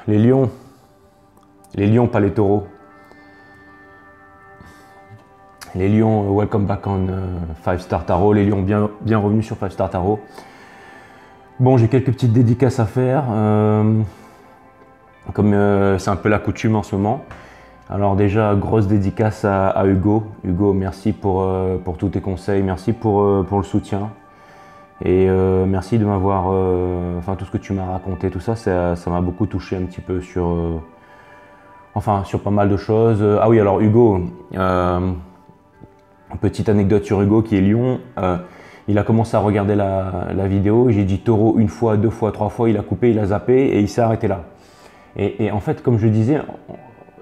Les lions. Les lions, pas les taureaux. Les lions, welcome back on 5 Star Tarot. Les lions, bien revenus sur 5 Star Tarot. Bon, j'ai quelques petites dédicaces à faire. Comme c'est un peu la coutume en ce moment. Alors déjà, grosse dédicace à Hugo. Hugo, merci pour tous tes conseils. Merci pour le soutien. Et merci de m'avoir... enfin, tout ce que tu m'as raconté, tout ça, ça m'a beaucoup touché un petit peu sur... enfin, sur pas mal de choses. Ah oui, alors Hugo... petite anecdote sur Hugo qui est Lyon. Il a commencé à regarder la vidéo. J'ai dit taureau une fois, deux fois, trois fois. Il a coupé, il a zappé et il s'est arrêté là. Et en fait, comme je disais,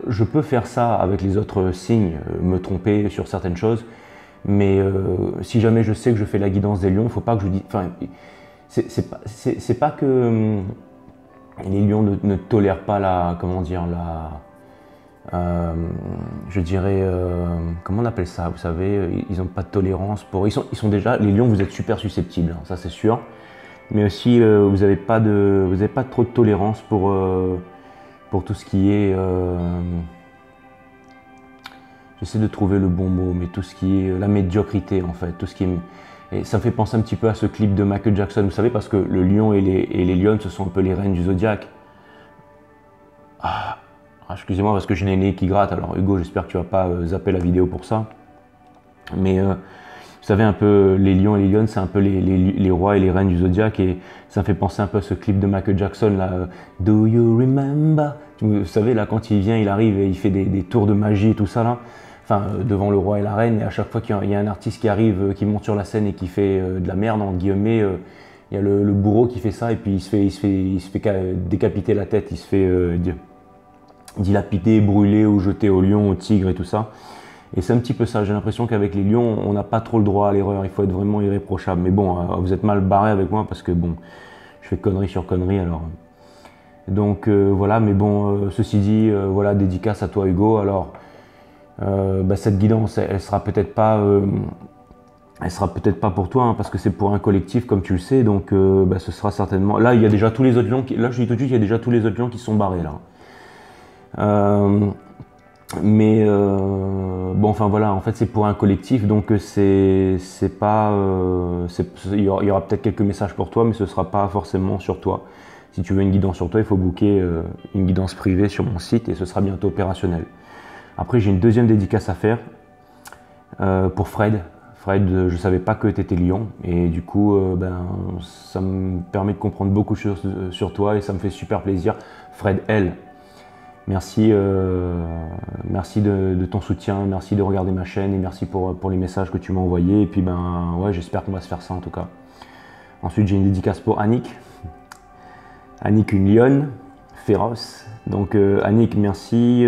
je peux faire ça avec les autres signes, me tromper sur certaines choses. Mais si jamais je sais que je fais la guidance des lions, il ne faut pas que je dise. Enfin, c'est pas que les lions ne tolèrent pas la. Comment dire la. Je dirais, comment on appelle ça? Vous savez, ils n'ont pas de tolérance pour. Ils sont déjà. Les lions, vous êtes super susceptibles, hein, ça c'est sûr. Mais aussi, vous n'avez pas trop de tolérance pour tout ce qui est. J'essaie de trouver le bon mot, mais tout ce qui est la médiocrité en fait, tout ce qui est. Et ça me fait penser un petit peu à ce clip de Michael Jackson, vous savez, parce que le lion et les lionnes, ce sont un peu les reines du zodiaque. Ah, excusez-moi parce que j'ai les nez qui grattent, alors Hugo, j'espère que tu vas pas zapper la vidéo pour ça. Mais vous savez, un peu les lions et les lionnes, c'est un peu les rois et les reines du zodiaque, et ça me fait penser un peu à ce clip de Michael Jackson là. Do you remember? Vous savez, là, quand il vient, il arrive et il fait des tours de magie et tout ça là. Enfin, devant le roi et la reine, et à chaque fois qu'il y a un artiste qui arrive, qui monte sur la scène et qui fait de la merde, entre guillemets, il y a le bourreau qui fait ça, et puis il se fait décapiter la tête, il se fait dilapider, brûler ou jeter au lion, au tigre et tout ça. Et c'est un petit peu ça, j'ai l'impression qu'avec les lions, on n'a pas trop le droit à l'erreur, il faut être vraiment irréprochable. Mais bon, vous êtes mal barré avec moi parce que bon, je fais connerie sur connerie alors. Donc voilà, mais bon, ceci dit, voilà, dédicace à toi Hugo. Alors, cette guidance, elle sera peut-être pas pour toi, hein, parce que c'est pour un collectif comme tu le sais, donc ce sera certainement. Là, il y a déjà tous les autres lions là, je dis tout de suite, il y a déjà tous les autres lions qui sont barrés là. Mais bon, enfin voilà, en fait c'est pour un collectif, donc c'est pas, il y aura peut-être quelques messages pour toi, mais ce sera pas forcément sur toi. Si tu veux une guidance sur toi, il faut booker une guidance privée sur mon site et ce sera bientôt opérationnel. Après, j'ai une deuxième dédicace à faire pour Fred. Fred, je savais pas que tu étais lion, et du coup, ça me permet de comprendre beaucoup de choses sur toi et ça me fait super plaisir. Fred L. Merci, merci de ton soutien, merci de regarder ma chaîne et merci pour les messages que tu m'as envoyés. Et puis ouais, j'espère qu'on va se faire ça en tout cas. Ensuite, j'ai une dédicace pour Annick. Annick, une lionne féroce. Donc Annick, merci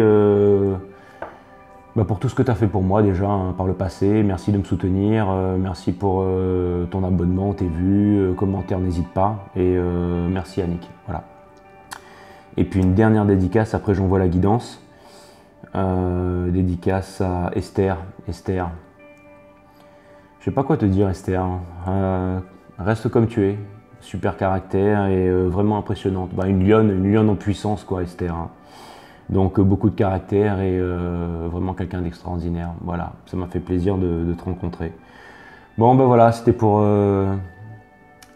pour tout ce que tu as fait pour moi déjà, hein, par le passé. Merci de me soutenir, merci pour ton abonnement, tes vues, commentaires, n'hésite pas. Et merci Annick, voilà. Et puis une dernière dédicace, après j'envoie la guidance. Dédicace à Esther. Esther, je sais pas quoi te dire Esther. Reste comme tu es. Super caractère et vraiment impressionnante. Une lionne en puissance quoi Esther. Hein. Donc beaucoup de caractère et vraiment quelqu'un d'extraordinaire. Voilà, ça m'a fait plaisir de te rencontrer. Bon voilà, c'était pour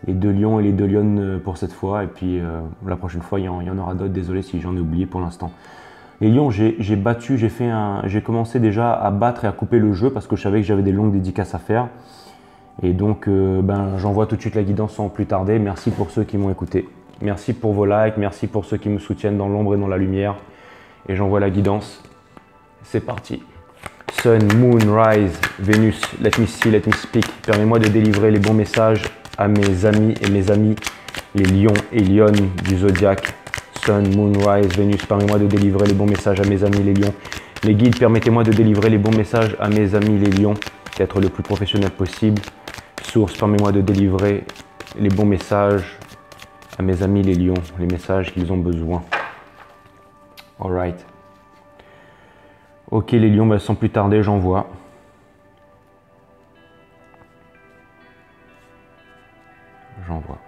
les deux lions et les deux lionnes pour cette fois. Et puis la prochaine fois, il y en aura d'autres. Désolé si j'en ai oublié pour l'instant. Les lions, j'ai commencé déjà à battre et à couper le jeu parce que je savais que j'avais des longues dédicaces à faire. Et donc, j'envoie tout de suite la guidance sans plus tarder. Merci pour ceux qui m'ont écouté. Merci pour vos likes, merci pour ceux qui me soutiennent dans l'ombre et dans la lumière. Et j'envoie la guidance. C'est parti. Sun, Moon, Rise, Vénus, let me see, let me speak. Permets-moi de délivrer les bons messages à mes amis et mes amies, les lions et lionnes du zodiaque. Sun, Moon, Rise, Vénus, permets-moi de délivrer les bons messages à mes amis les lions. Les guides, permettez-moi de délivrer les bons messages à mes amis les lions, d'être le plus professionnel possible. Source, permets-moi de délivrer les bons messages à mes amis les lions, les messages qu'ils ont besoin. Alright. Ok les lions, sans plus tarder, j'envoie. J'envoie.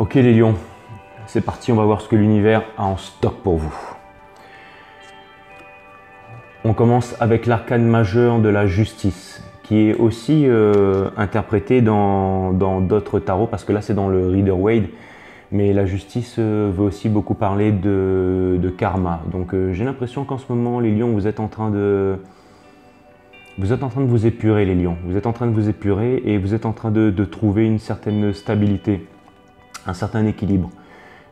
Ok les lions, c'est parti, on va voir ce que l'univers a en stock pour vous. On commence avec l'arcane majeur de la justice, qui est aussi interprété dans d'autres tarots, parce que là c'est dans le Rider-Waite, mais la justice veut aussi beaucoup parler de karma. Donc j'ai l'impression qu'en ce moment les lions, vous êtes en train de vous épurer les lions, vous êtes en train de vous épurer et vous êtes en train de trouver une certaine stabilité, un certain équilibre.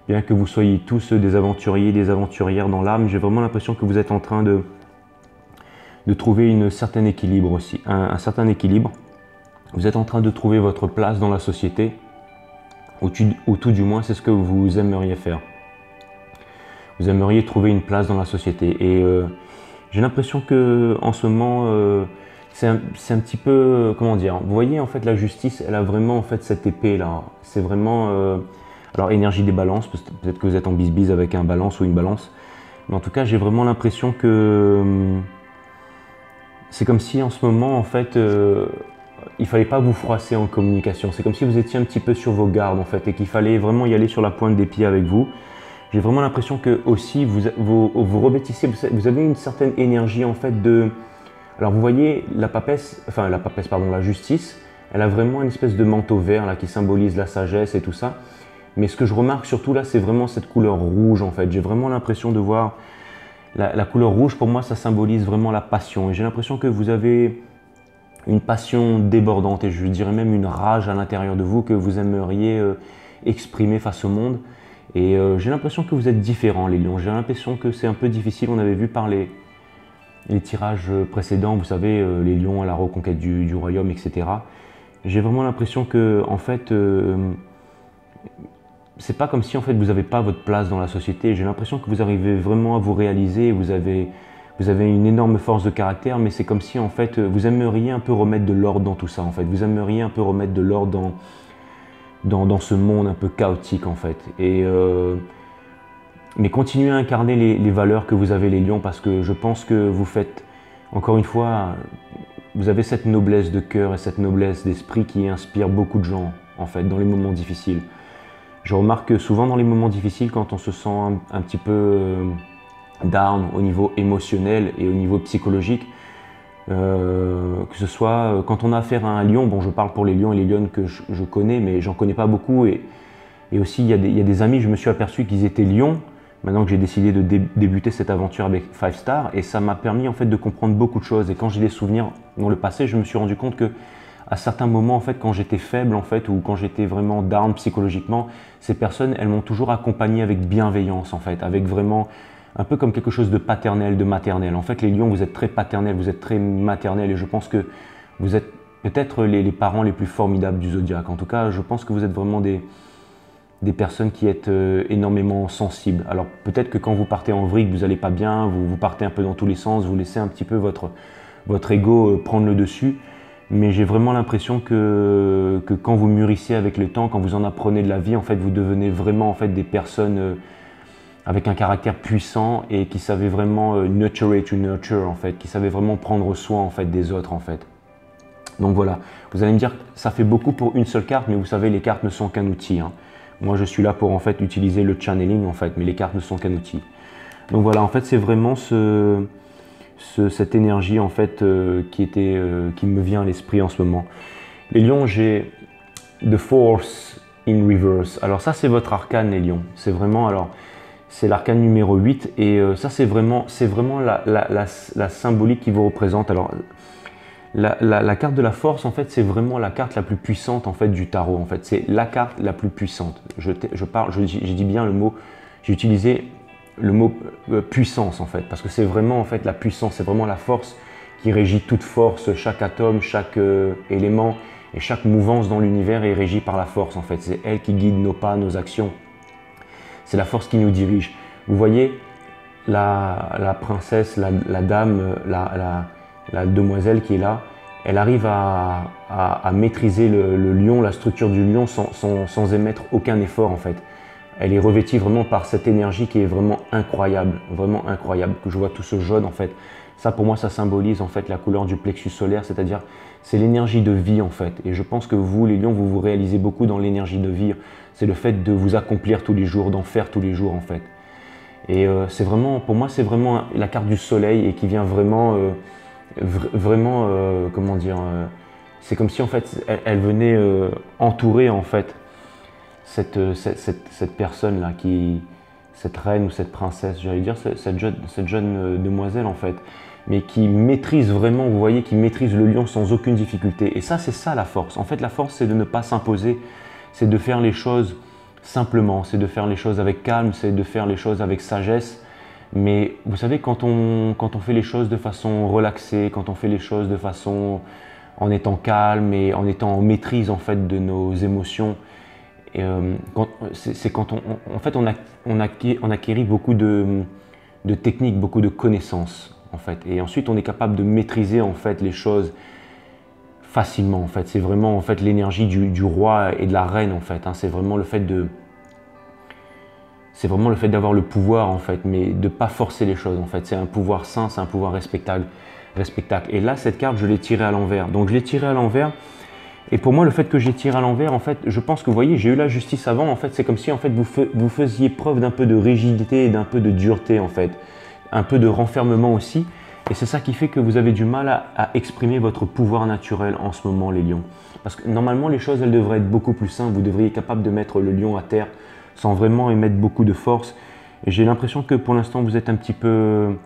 Bien que vous soyez tous des aventuriers, des aventurières dans l'âme, j'ai vraiment l'impression que vous êtes en train de trouver un certain équilibre aussi, un certain équilibre. Vous êtes en train de trouver votre place dans la société, ou tout du moins c'est ce que vous aimeriez faire. Vous aimeriez trouver une place dans la société et j'ai l'impression que en ce moment c'est un petit peu, comment dire, vous voyez en fait la justice, elle a vraiment en fait cette épée là, c'est vraiment, alors énergie des balances, peut-être que vous êtes en bise-bise avec un balance ou une balance, mais en tout cas j'ai vraiment l'impression que c'est comme si en ce moment en fait il fallait pas vous froisser en communication, c'est comme si vous étiez un petit peu sur vos gardes en fait et qu'il fallait vraiment y aller sur la pointe des pieds avec vous. J'ai vraiment l'impression que aussi vous revêtissez, vous avez une certaine énergie en fait de... Alors vous voyez la papesse, pardon, la justice, elle a vraiment une espèce de manteau vert là qui symbolise la sagesse et tout ça. Mais ce que je remarque surtout là, c'est vraiment cette couleur rouge en fait. J'ai vraiment l'impression de voir la couleur rouge, pour moi ça symbolise vraiment la passion. Et j'ai l'impression que vous avez une passion débordante et je dirais même une rage à l'intérieur de vous que vous aimeriez exprimer face au monde. Et j'ai l'impression que vous êtes différents les lions, j'ai l'impression que c'est un peu difficile, on avait vu par les tirages précédents, vous savez, les lions à la reconquête du royaume, etc. J'ai vraiment l'impression que, en fait, c'est pas comme si en fait vous n'avez pas votre place dans la société, j'ai l'impression que vous arrivez vraiment à vous réaliser, vous avez une énorme force de caractère, mais c'est comme si en fait vous aimeriez un peu remettre de l'ordre dans tout ça, en fait, vous aimeriez un peu remettre de l'ordre dans ce monde un peu chaotique en fait. Et, mais continuez à incarner les valeurs que vous avez les lions parce que je pense que vous faites, encore une fois, vous avez cette noblesse de cœur et cette noblesse d'esprit qui inspire beaucoup de gens en fait dans les moments difficiles. Je remarque que souvent dans les moments difficiles, quand on se sent un petit peu down au niveau émotionnel et au niveau psychologique, que ce soit quand on a affaire à un lion, bon je parle pour les lions et les lionnes que je connais, mais j'en connais pas beaucoup et aussi il y a des amis, je me suis aperçu qu'ils étaient lions, maintenant que j'ai décidé de débuter cette aventure avec 5 Star et ça m'a permis en fait de comprendre beaucoup de choses et quand j'ai des souvenirs dans le passé, je me suis rendu compte que à certains moments en fait quand j'étais faible en fait ou quand j'étais vraiment down psychologiquement, ces personnes elles m'ont toujours accompagné avec bienveillance en fait, avec vraiment un peu comme quelque chose de paternel, de maternel. En fait, les lions, vous êtes très paternels, vous êtes très maternels et je pense que vous êtes peut-être les parents les plus formidables du zodiaque. En tout cas, je pense que vous êtes vraiment des personnes qui êtes énormément sensibles. Alors peut-être que quand vous partez en vrille, vous n'allez pas bien, vous partez un peu dans tous les sens, vous laissez un petit peu votre ego prendre le dessus. Mais j'ai vraiment l'impression que quand vous mûrissez avec le temps, quand vous en apprenez de la vie, en fait, vous devenez vraiment en fait, des personnes avec un caractère puissant et qui savait vraiment nurture to nurture en fait, qui savait vraiment prendre soin en fait des autres en fait. Donc voilà, vous allez me dire ça fait beaucoup pour une seule carte, mais vous savez les cartes ne sont qu'un outil. Hein. Moi je suis là pour en fait utiliser le channeling en fait, mais les cartes ne sont qu'un outil. Donc voilà, en fait c'est vraiment cette énergie en fait qui me vient à l'esprit en ce moment. Les lions, j'ai The Force in Reverse. Alors ça c'est votre arcane les lions, c'est vraiment alors. C'est l'arcane numéro 8 et ça c'est vraiment la symbolique qui vous représente. Alors la carte de la force en fait c'est vraiment la carte la plus puissante en fait du tarot en fait. C'est la carte la plus puissante. Je dis bien le mot, j'ai utilisé le mot puissance en fait parce que c'est vraiment en fait la puissance, c'est vraiment la force qui régit toute force, chaque atome, chaque élément et chaque mouvance dans l'univers est régie par la force en fait. C'est elle qui guide nos pas, nos actions. C'est la force qui nous dirige. Vous voyez, la princesse, la dame, la demoiselle qui est là, elle arrive à maîtriser le lion, la structure du lion sans émettre aucun effort en fait. elle est revêtie vraiment par cette énergie qui est vraiment incroyable, que je vois tout ce jaune en fait. Ça pour moi ça symbolise en fait la couleur du plexus solaire, c'est-à-dire c'est l'énergie de vie en fait. Et je pense que vous les lions, vous vous réalisez beaucoup dans l'énergie de vie. C'est le fait de vous accomplir tous les jours, d'en faire tous les jours en fait. Et c'est vraiment, pour moi c'est vraiment la carte du soleil et qui vient vraiment, comment dire, c'est comme si en fait elle venait entourer en fait cette personne-là, cette reine ou cette princesse, j'allais dire cette jeune demoiselle en fait, mais qui maîtrise vraiment, vous voyez, qui maîtrise le lion sans aucune difficulté. Et ça, c'est ça la force. En fait, la force, c'est de ne pas s'imposer, c'est de faire les choses simplement, c'est de faire les choses avec calme, c'est de faire les choses avec sagesse. Mais vous savez, quand on fait les choses de façon relaxée, quand on fait les choses de façon en étant calme et en étant en maîtrise en fait de nos émotions, c'est quand on acquérit beaucoup de techniques, beaucoup de connaissances en fait, et ensuite on est capable de maîtriser en fait les choses facilement en fait. C'est vraiment en fait l'énergie du roi et de la reine en fait, hein. C'est vraiment le fait d'avoir le pouvoir en fait, mais de pas forcer les choses en fait. C'est un pouvoir sain, c'est un pouvoir respectable. Et là cette carte je l'ai tirée à l'envers, donc je l'ai tirée à l'envers. Et pour moi, le fait que j'ai tiré à l'envers, en fait, je pense que vous voyez, j'ai eu la justice avant. En fait, c'est comme si en fait vous faisiez preuve d'un peu de rigidité et d'un peu de dureté en fait, un peu de renfermement aussi. Et c'est ça qui fait que vous avez du mal à exprimer votre pouvoir naturel en ce moment, les lions. Parce que normalement, les choses, elles devraient être beaucoup plus simples. Vous devriez être capable de mettre le lion à terre sans vraiment émettre beaucoup de force. Et j'ai l'impression que pour l'instant, vous êtes un petit peu,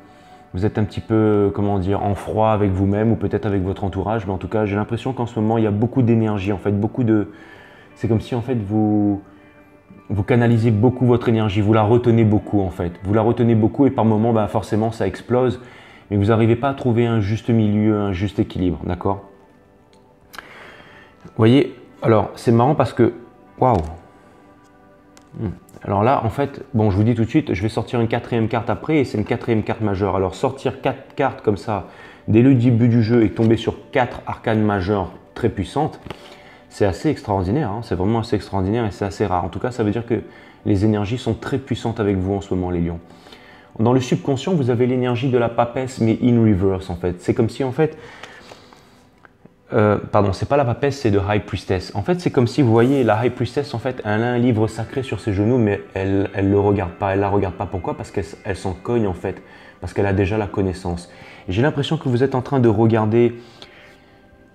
comment dire, en froid avec vous-même ou peut-être avec votre entourage. Mais en tout cas, j'ai l'impression qu'en ce moment, il y a beaucoup d'énergie. En fait, c'est comme si en fait vous canalisez beaucoup votre énergie. Vous la retenez beaucoup en fait. Vous la retenez beaucoup et par moments, bah, forcément, ça explose. Mais vous n'arrivez pas à trouver un juste milieu, un juste équilibre, d'accord? Vous voyez, alors c'est marrant parce que, waouh! Alors là, en fait, bon, je vous dis tout de suite, je vais sortir une quatrième carte après et c'est une quatrième carte majeure. Alors sortir 4 cartes comme ça dès le début du jeu et tomber sur 4 arcanes majeures très puissantes, c'est assez extraordinaire, hein. C'est vraiment assez extraordinaire et c'est assez rare. En tout cas, ça veut dire que les énergies sont très puissantes avec vous en ce moment, les lions. Dans le subconscient, vous avez l'énergie de la papesse, mais in reverse en fait. C'est comme si en fait, pardon, c'est pas la papesse, c'est de High Priestess. En fait, c'est comme si vous voyez la High Priestess, en fait, elle a un livre sacré sur ses genoux, mais elle le regarde pas. Elle la regarde pas. Pourquoi? Parce qu'elle s'en cogne en fait, parce qu'elle a déjà la connaissance. Et j'ai l'impression que vous êtes en train de regarder.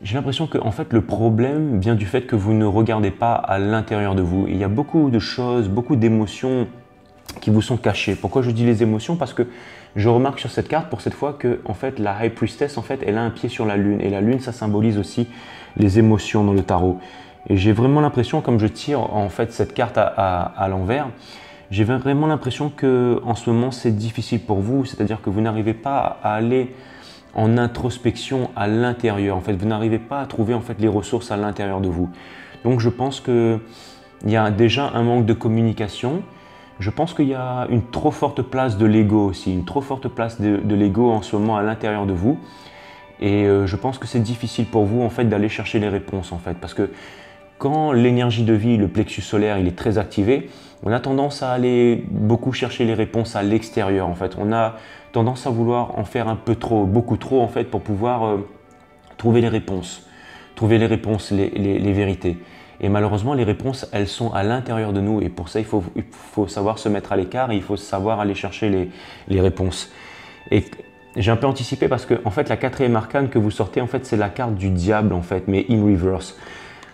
J'ai l'impression que en fait le problème vient du fait que vous ne regardez pas à l'intérieur de vous. Il y a beaucoup de choses, beaucoup d'émotions qui vous sont cachées. Pourquoi je dis les émotions? Parce que je remarque sur cette carte pour cette fois que en fait la High Priestess en fait elle a un pied sur la lune et la lune ça symbolise aussi les émotions dans le tarot. Et j'ai vraiment l'impression, comme je tire en fait cette carte à l'envers, j'ai vraiment l'impression que en ce moment c'est difficile pour vous, c'est-à-dire que vous n'arrivez pas à aller en introspection à l'intérieur. En fait, vous n'arrivez pas à trouver en fait les ressources à l'intérieur de vous. Donc je pense que il y a déjà un manque de communication. Je pense qu'il y a une trop forte place de l'ego aussi, une trop forte place de l'ego en ce moment à l'intérieur de vous. Et je pense que c'est difficile pour vous en fait d'aller chercher les réponses en fait, parce que quand l'énergie de vie, le plexus solaire, il est très activé, on a tendance à aller beaucoup chercher les réponses à l'extérieur en fait. On a tendance à vouloir en faire un peu trop, beaucoup trop en fait, pour pouvoir trouver les réponses, les vérités. Et malheureusement, les réponses, elles sont à l'intérieur de nous. Et pour ça, il faut savoir se mettre à l'écart et il faut savoir aller chercher les réponses. Et j'ai un peu anticipé parce que en fait, la quatrième arcane que vous sortez, en fait, c'est la carte du diable, en fait, mais in reverse.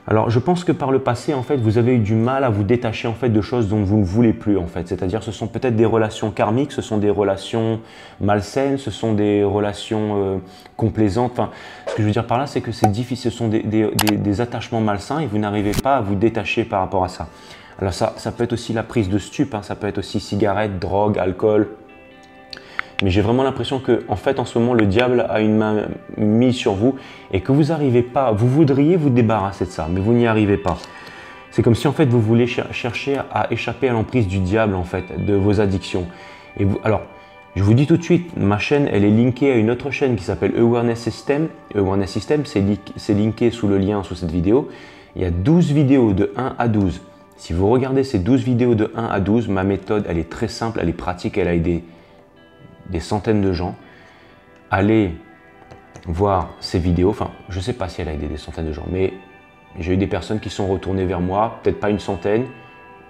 Alors, je pense que par le passé, en fait, vous avez eu du mal à vous détacher en fait de choses dont vous ne voulez plus, en fait. C'est-à-dire, ce sont peut-être des relations karmiques, ce sont des relations malsaines, ce sont des relations complaisantes. Enfin, ce que je veux dire par là, c'est que c'est difficile. Ce sont des attachements malsains et vous n'arrivez pas à vous détacher par rapport à ça. Alors, ça peut être aussi la prise de stupes, hein, ça peut être aussi cigarettes, drogue, alcool. Mais j'ai vraiment l'impression que, en fait, en ce moment, le diable a une main mise sur vous et que vous n'arrivez pas, vous voudriez vous débarrasser de ça, mais vous n'y arrivez pas. C'est comme si, en fait, vous voulez chercher à échapper à l'emprise du diable, en fait, de vos addictions. Et vous, alors, je vous dis tout de suite, ma chaîne, elle est linkée à une autre chaîne qui s'appelle Awareness System. Awareness System, c'est linké sous le lien sous cette vidéo. Il y a 12 vidéos de 1 à 12 Si vous regardez ces 12 vidéos de 1 à 12, ma méthode, elle est très simple, elle est pratique, elle a aidé des centaines de gens. Allez voir ces vidéos, enfin, je ne sais pas si elle a aidé des centaines de gens, mais j'ai eu des personnes qui sont retournées vers moi, peut-être pas une centaine,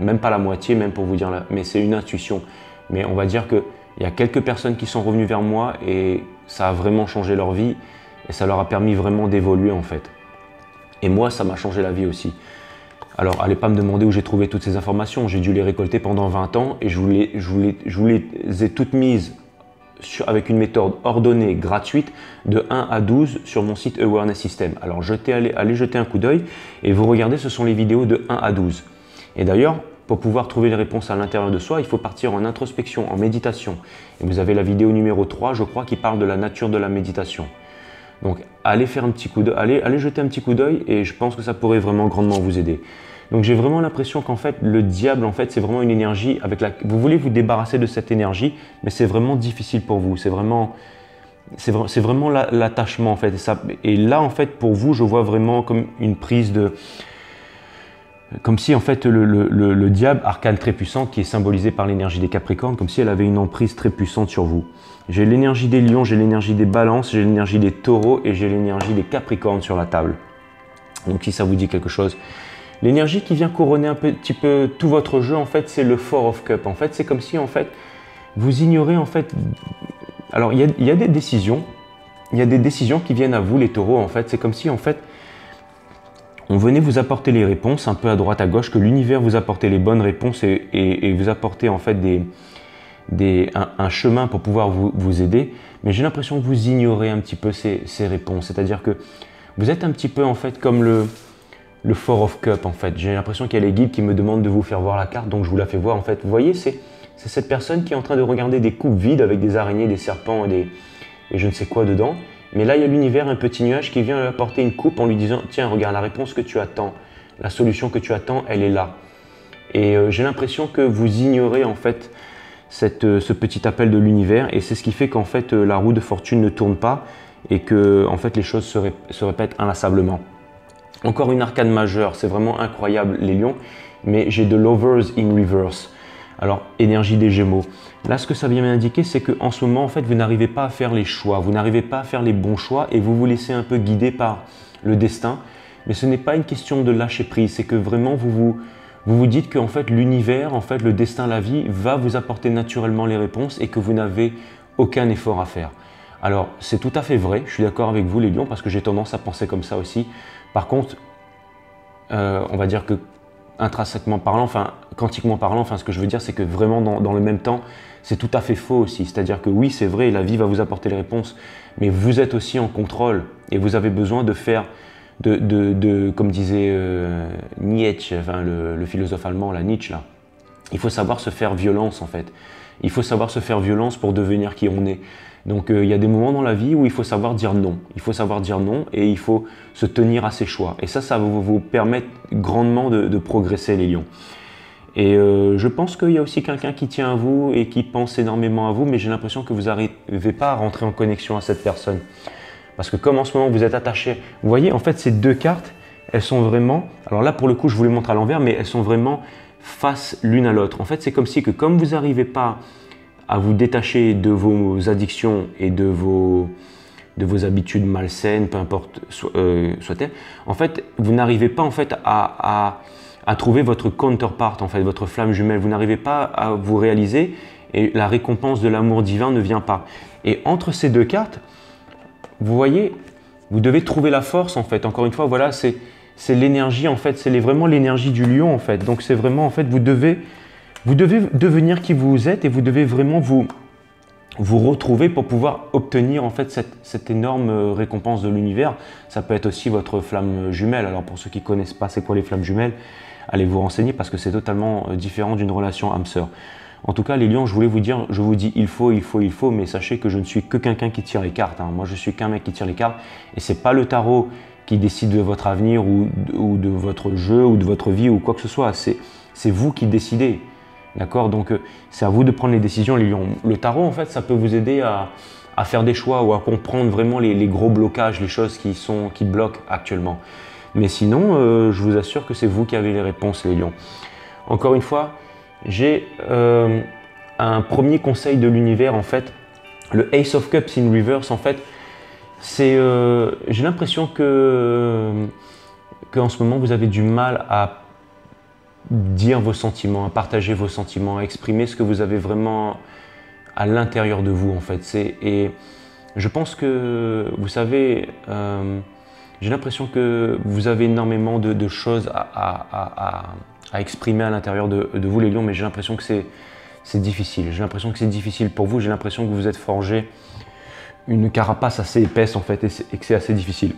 même pas la moitié, même pour vous dire là, mais c'est une intuition. Mais on va dire qu'il y a quelques personnes qui sont revenues vers moi et ça a vraiment changé leur vie et ça leur a permis vraiment d'évoluer en fait. Et moi, ça m'a changé la vie aussi. Alors, allez pas me demander où j'ai trouvé toutes ces informations. J'ai dû les récolter pendant 20 ans et je vous les ai toutes mises avec une méthode ordonnée, gratuite, de 1 à 12 sur mon site Awareness System. Alors, allez jeter un coup d'œil et vous regardez, ce sont les vidéos de 1 à 12. Et d'ailleurs, pour pouvoir trouver les réponses à l'intérieur de soi, il faut partir en introspection, en méditation. Et vous avez la vidéo numéro 3, je crois, qui parle de la nature de la méditation. Donc, allez faire un petit coup d'œil, allez jeter un petit coup d'œil et je pense que ça pourrait vraiment grandement vous aider. Donc, j'ai vraiment l'impression qu'en fait, le diable, en fait, c'est vraiment une énergie avec laquelle vous voulez vous débarrasser de cette énergie, mais c'est vraiment difficile pour vous. C'est vraiment l'attachement, en fait. Et là, en fait, pour vous, je vois vraiment comme une prise de... Comme si en fait le diable, arcane très puissant, qui est symbolisé par l'énergie des Capricornes, comme si elle avait une emprise très puissante sur vous. J'ai l'énergie des Lions, j'ai l'énergie des Balances, j'ai l'énergie des Taureaux et j'ai l'énergie des Capricornes sur la table. Donc si ça vous dit quelque chose. L'énergie qui vient couronner un petit peu tout votre jeu, en fait, c'est le Four of Cups. En fait, c'est comme si en fait vous ignorez en fait. Alors il y a des décisions, qui viennent à vous les Taureaux. En fait, c'est comme si en fait on venait vous apporter les réponses un peu à droite à gauche, que l'univers vous apportait les bonnes réponses et vous apportait en fait un chemin pour pouvoir vous aider. Mais j'ai l'impression que vous ignorez un petit peu ces réponses. C'est-à-dire que vous êtes un petit peu en fait comme le Four of Cups en fait. J'ai l'impression qu'il y a les guides qui me demandent de vous faire voir la carte, donc je vous la fais voir en fait. Vous voyez, c'est cette personne qui est en train de regarder des coupes vides avec des araignées, des serpents et je ne sais quoi dedans. Mais là, il y a l'univers, un petit nuage qui vient lui apporter une coupe en lui disant « Tiens, regarde, la réponse que tu attends, la solution que tu attends, elle est là. » Et j'ai l'impression que vous ignorez en fait ce petit appel de l'univers et c'est ce qui fait qu'en fait la roue de fortune ne tourne pas et que en fait les choses se répètent inlassablement. Encore une arcane majeure, c'est vraiment incroyable les lions, mais j'ai de Lovers in Reverse. Alors, énergie des Gémeaux. Là, ce que ça vient m'indiquer, c'est qu'en ce moment, en fait, vous n'arrivez pas à faire les choix, vous n'arrivez pas à faire les bons choix et vous vous laissez un peu guider par le destin. Mais ce n'est pas une question de lâcher prise, c'est que vraiment, vous vous dites que en fait, l'univers, en fait, le destin, la vie, va vous apporter naturellement les réponses et que vous n'avez aucun effort à faire. Alors, c'est tout à fait vrai, je suis d'accord avec vous les lions, parce que j'ai tendance à penser comme ça aussi. Par contre, on va dire que intrinsèquement parlant, enfin quantiquement parlant, enfin ce que je veux dire c'est que vraiment dans le même temps, c'est tout à fait faux aussi. C'est-à-dire que oui, c'est vrai, la vie va vous apporter les réponses, mais vous êtes aussi en contrôle et vous avez besoin de faire, comme disait Nietzsche, enfin, le philosophe allemand, la Nietzsche là, il faut savoir se faire violence en fait. Il faut savoir se faire violence pour devenir qui on est. Donc il y a des moments dans la vie où il faut savoir dire non. Il faut savoir dire non et il faut se tenir à ses choix. Et ça va vous permettre grandement de progresser les lions. Et je pense qu'il y a aussi quelqu'un qui tient à vous et qui pense énormément à vous, mais j'ai l'impression que vous n'arrivez pas à rentrer en connexion à cette personne. Parce que comme en ce moment vous êtes attaché, vous voyez en fait ces deux cartes, elles sont vraiment, alors là pour le coup je vous les montre à l'envers, mais elles sont vraiment face l'une à l'autre. En fait c'est comme si que comme vous n'arrivez pas à vous détacher de vos addictions et de vos habitudes malsaines, peu importe soit-elles, en fait, vous n'arrivez pas en fait à trouver votre counterpart, en fait, votre flamme jumelle. Vous n'arrivez pas à vous réaliser et la récompense de l'amour divin ne vient pas. Et entre ces deux cartes, vous voyez, vous devez trouver la force en fait. Encore une fois, voilà, c'est l'énergie en fait, c'est vraiment l'énergie du lion en fait. Donc c'est vraiment en fait, vous devez devenir qui vous êtes et vous devez vraiment vous retrouver pour pouvoir obtenir en fait cette énorme récompense de l'univers. Ça peut être aussi votre flamme jumelle. Alors pour ceux qui ne connaissent pas c'est quoi les flammes jumelles, allez vous renseigner parce que c'est totalement différent d'une relation âme-sœur. En tout cas les lions, je voulais vous dire, je vous dis il faut, mais sachez que je ne suis que quelqu'un qui tire les cartes. Hein. Moi je suis qu'un mec qui tire les cartes et c'est pas le tarot qui décide de votre avenir ou de votre jeu ou de votre vie ou quoi que ce soit. C'est vous qui décidez. D'accord, donc c'est à vous de prendre les décisions, les lions. Le tarot, en fait, ça peut vous aider à faire des choix ou à comprendre vraiment les gros blocages, les choses qui bloquent actuellement. Mais sinon, je vous assure que c'est vous qui avez les réponses, les lions. encore une fois, j'ai un premier conseil de l'univers en fait. Le Ace of Cups in reverse en fait, c'est j'ai l'impression qu'en ce moment vous avez du mal à dire vos sentiments, à partager vos sentiments, à exprimer ce que vous avez vraiment à l'intérieur de vous en fait. Et je pense que vous savez, j'ai l'impression que vous avez énormément de choses à exprimer à l'intérieur de vous les lions, mais j'ai l'impression que c'est difficile. J'ai l'impression que c'est difficile pour vous, j'ai l'impression que vous êtes forgé une carapace assez épaisse en fait et que c'est assez difficile.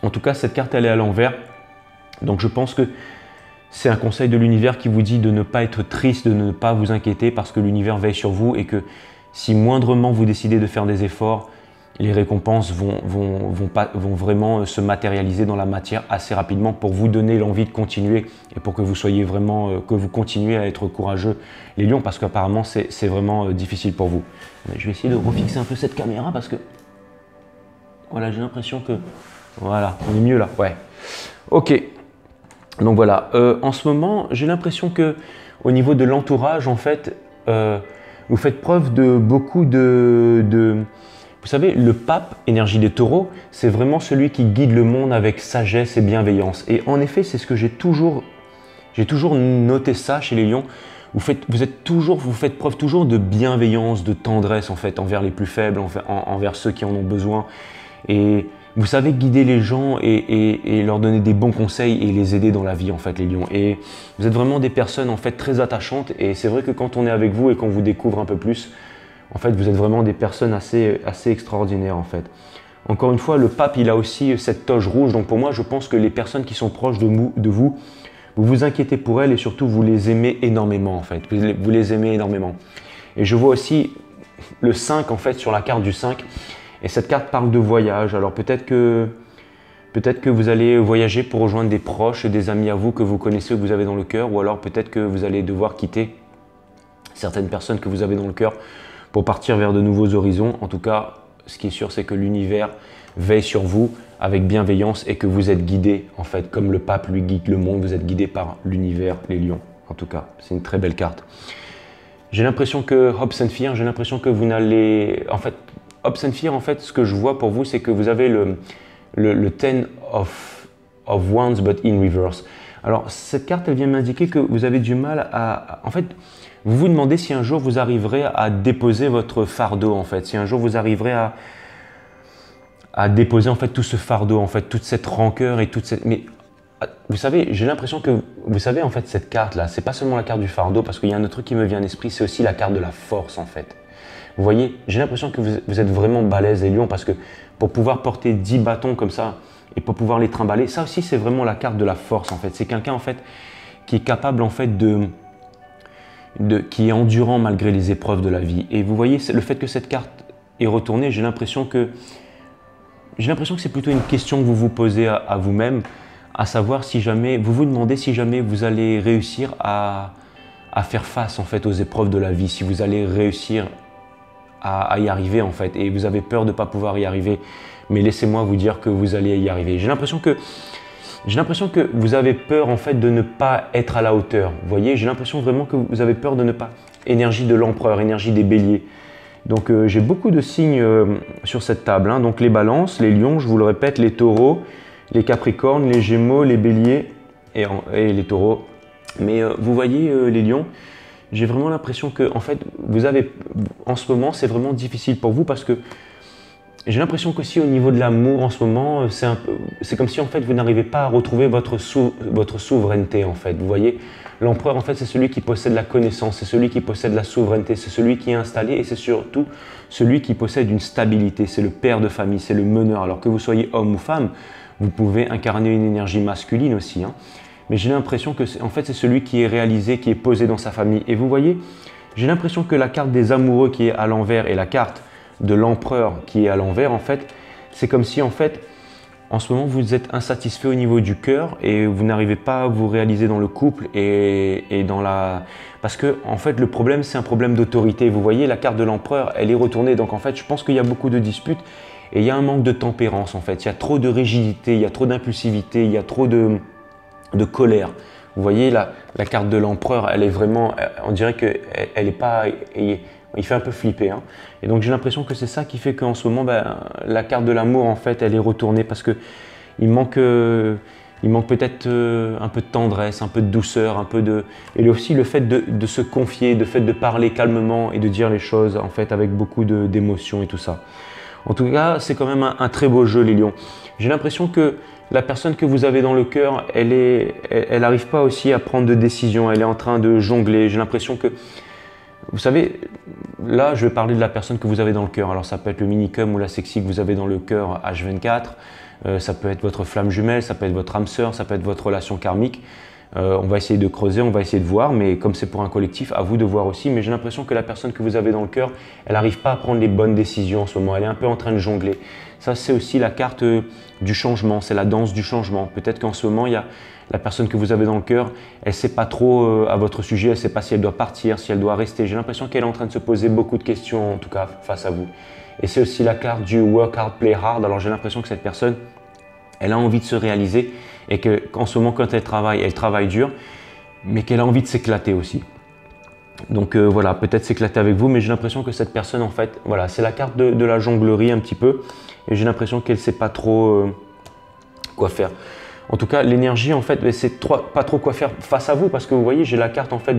En tout cas, cette carte elle est à l'envers, donc je pense que c'est un conseil de l'univers qui vous dit de ne pas être triste, de ne pas vous inquiéter parce que l'univers veille sur vous et que si moindrement vous décidez de faire des efforts, les récompenses vont vraiment se matérialiser dans la matière assez rapidement pour vous donner l'envie de continuer et pour que vous soyez vraiment, que vous continuez à être courageux les lions parce qu'apparemment c'est vraiment difficile pour vous. Je vais essayer de refixer un peu cette caméra parce que voilà, j'ai l'impression que voilà, on est mieux là, ouais. Ok, donc voilà, en ce moment j'ai l'impression que au niveau de l'entourage en fait, vous faites preuve de beaucoup vous savez, le pape, énergie des taureaux, c'est vraiment celui qui guide le monde avec sagesse et bienveillance. Et en effet, c'est ce que j'ai toujours noté ça chez les lions. Vous faites preuve toujours de bienveillance, de tendresse en fait, envers les plus faibles, envers ceux qui en ont besoin. Et vous savez guider les gens et leur donner des bons conseils et les aider dans la vie en fait, les lions. Et vous êtes vraiment des personnes en fait très attachantes. Et c'est vrai que quand on est avec vous et qu'on vous découvre un peu plus, en fait, vous êtes vraiment des personnes assez extraordinaires en fait. Encore une fois, le pape, il a aussi cette toge rouge. Donc pour moi, je pense que les personnes qui sont proches de vous, vous vous inquiétez pour elles et surtout, vous les aimez énormément en fait. Vous les aimez énormément. Et je vois aussi le 5 en fait sur la carte du 5. Et cette carte parle de voyage. Alors peut-être que vous allez voyager pour rejoindre des proches et des amis à vous que vous connaissez ou que vous avez dans le cœur. Ou alors peut-être que vous allez devoir quitter certaines personnes que vous avez dans le cœur pour partir vers de nouveaux horizons. En tout cas, ce qui est sûr, c'est que l'univers veille sur vous avec bienveillance et que vous êtes guidé, en fait, comme le pape lui guide le monde, vous êtes guidé par l'univers, les lions. En tout cas, c'est une très belle carte. J'ai l'impression que Hopes and Fear, j'ai l'impression que vous n'allez... En fait, Hopes and Fear, en fait, ce que je vois pour vous, c'est que vous avez le Ten of Wands, but in reverse. Alors, cette carte, elle vient m'indiquer que vous avez du mal à... En fait, vous vous demandez si un jour vous arriverez à déposer votre fardeau, en fait. Si un jour vous arriverez à déposer, en fait, tout ce fardeau, en fait, toute cette rancœur et toute cette... Mais vous savez, j'ai l'impression que... Vous savez, en fait, cette carte-là, c'est pas seulement la carte du fardeau, parce qu'il y a un autre truc qui me vient à l'esprit, c'est aussi la carte de la force, en fait. Vous voyez, j'ai l'impression que vous êtes vraiment balèze, les lions, parce que pour pouvoir porter 10 bâtons comme ça, et pour pouvoir les trimballer, ça aussi, c'est vraiment la carte de la force, en fait. C'est quelqu'un, en fait, qui est capable, en fait, qui est endurant malgré les épreuves de la vie. Et vous voyez, le fait que cette carte est retournée, j'ai l'impression que c'est plutôt une question que vous vous posez à vous-même, à savoir si jamais, vous vous demandez si jamais vous allez réussir à faire face en fait aux épreuves de la vie, si vous allez réussir à y arriver en fait, et vous avez peur de ne pas pouvoir y arriver, mais laissez-moi vous dire que vous allez y arriver. J'ai l'impression que vous avez peur en fait de ne pas être à la hauteur. Vous voyez, j'ai l'impression vraiment que vous avez peur de ne pas. Énergie de l'empereur, énergie des béliers. Donc j'ai beaucoup de signes sur cette table. Hein. Donc les balances, les lions, je vous le répète, les taureaux, les capricornes, les gémeaux, les béliers et les taureaux. Mais vous voyez les lions, j'ai vraiment l'impression que en fait, en ce moment, c'est vraiment difficile pour vous parce que j'ai l'impression qu'aussi au niveau de l'amour en ce moment, c'est comme si en fait vous n'arrivez pas à retrouver votre souveraineté en fait. Vous voyez, l'empereur en fait c'est celui qui possède la connaissance, c'est celui qui possède la souveraineté, c'est celui qui est installé et c'est surtout celui qui possède une stabilité. C'est le père de famille, c'est le meneur. Alors que vous soyez homme ou femme, vous pouvez incarner une énergie masculine aussi. Hein. Mais j'ai l'impression que en fait c'est celui qui est réalisé, qui est posé dans sa famille. Et vous voyez, j'ai l'impression que la carte des amoureux qui est à l'envers et la carte de l'empereur qui est à l'envers, en fait, c'est comme si en fait, en ce moment, vous êtes insatisfait au niveau du cœur et vous n'arrivez pas à vous réaliser dans le couple et dans la... Parce que en fait, le problème, c'est un problème d'autorité. Vous voyez, la carte de l'empereur, elle est retournée. Donc en fait, je pense qu'il y a beaucoup de disputes et il y a un manque de tempérance en fait. Il y a trop de rigidité, il y a trop d'impulsivité, il y a trop de colère. Vous voyez la carte de l'empereur, elle est vraiment, on dirait qu'elle n'est pas, il fait un peu flipper. Hein. Et donc j'ai l'impression que c'est ça qui fait qu'en ce moment, la carte de l'amour, en fait, elle est retournée parce que il manque peut-être un peu de tendresse, un peu de douceur, et aussi le fait de se confier, le fait de parler calmement et de dire les choses en fait avec beaucoup d'émotion et tout ça. En tout cas, c'est quand même un très beau jeu, les lions. J'ai l'impression que la personne que vous avez dans le cœur, elle n'arrive pas aussi à prendre de décision, elle est en train de jongler. J'ai l'impression que, vous savez, là, je vais parler de la personne que vous avez dans le cœur. Alors, ça peut être le minicum ou la sexy que vous avez dans le cœur H24. Ça peut être votre flamme jumelle, ça peut être votre âme sœur, ça peut être votre relation karmique. On va essayer de creuser, on va essayer de voir, mais comme c'est pour un collectif, à vous de voir aussi. Mais j'ai l'impression que la personne que vous avez dans le cœur, elle n'arrive pas à prendre les bonnes décisions en ce moment. Elle est un peu en train de jongler. Ça, c'est aussi la carte du changement, c'est la danse du changement. Peut-être qu'en ce moment, il y a la personne que vous avez dans le cœur, elle ne sait pas trop à votre sujet, elle ne sait pas si elle doit partir, si elle doit rester. J'ai l'impression qu'elle est en train de se poser beaucoup de questions, en tout cas, face à vous. Et c'est aussi la carte du work hard, play hard. Alors j'ai l'impression que cette personne, elle a envie de se réaliser et qu'en ce moment, quand elle travaille dur, mais qu'elle a envie de s'éclater aussi. Donc voilà, peut-être s'éclater avec vous, mais j'ai l'impression que cette personne, en fait, voilà, c'est la carte de la jonglerie un petit peu. Et j'ai l'impression qu'elle ne sait pas trop quoi faire. En tout cas, l'énergie, en fait, c'est pas trop quoi faire face à vous parce que vous voyez, j'ai la carte, en fait,